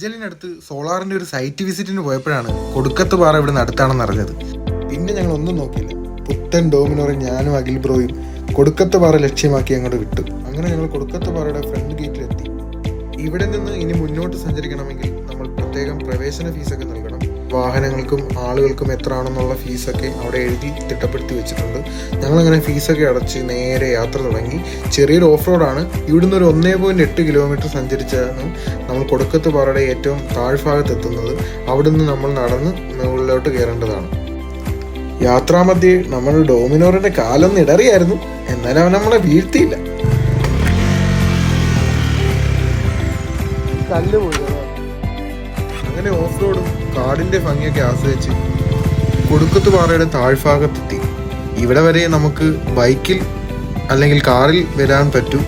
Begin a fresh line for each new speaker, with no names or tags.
അഞ്ചലിനടുത്ത് സോളാറിന്റെ ഒരു സൈറ്റ് വിസിറ്റിന് പോയപ്പോഴാണ് കൊടുക്കത്ത് പാറ ഇവിടെ അടുത്താണെന്ന് അറിഞ്ഞത്. പിന്നെ ഞങ്ങൾ ഒന്നും നോക്കിയില്ല, പുത്തൻ ഡോമിനോറും ഞാനും അഖിൽ ബ്രോയും കൊടുക്കത്ത് പാറ ലക്ഷ്യമാക്കി അങ്ങോട്ട് വിട്ടു. അങ്ങനെ ഞങ്ങൾ കൊടുക്കത്ത് പാറയുടെ ഫ്രണ്ട് ഗേറ്റിലെത്തി. ഇവിടെ നിന്ന് ഇനി മുന്നോട്ട് സഞ്ചരിക്കണമെങ്കിൽ നമ്മൾ പ്രത്യേകം പ്രവേശന ഫീസൊക്കെ നൽകണം. വാഹനങ്ങൾക്കും ആളുകൾക്കും എത്ര ആണെന്നുള്ള ഫീസൊക്കെ അവിടെ എഴുതി തിട്ടപ്പെടുത്തി വെച്ചിട്ടുണ്ട്. ഞങ്ങളങ്ങനെ ഫീസൊക്കെ അടച്ച് നേരെ യാത്ര തുടങ്ങി. ചെറിയൊരു ഓഫ് റോഡാണ്. ഇവിടുന്ന് ഒരു 1.8 കിലോമീറ്റർ സഞ്ചരിച്ചാണ് നമ്മൾ കൊടുക്കത്ത് പാറയുടെ ഏറ്റവും താഴ്ഭാഗത്തെത്തുന്നത്. അവിടുന്ന് നമ്മൾ നടന്ന് മുകളിലോട്ട് കയറേണ്ടതാണ്. യാത്രാമധ്യേ നമ്മൾ ഡോമിനോറിന്റെ കാലൊന്ന് ഇടറിയായിരുന്നു, എന്നാലും അവൻ നമ്മളെ വീഴ്ത്തിയില്ല. അങ്ങനെ ഓഫ് റോഡും കാടിന്റെ ഭംഗിയൊക്കെ ആസ്വദിച്ച് കൊടുക്കത്ത് പാറയുടെ താഴ്ഭാഗത്തെത്തി. ഇവിടെ വരെ നമുക്ക് ബൈക്കിൽ അല്ലെങ്കിൽ കാറിൽ വരാൻ പറ്റും.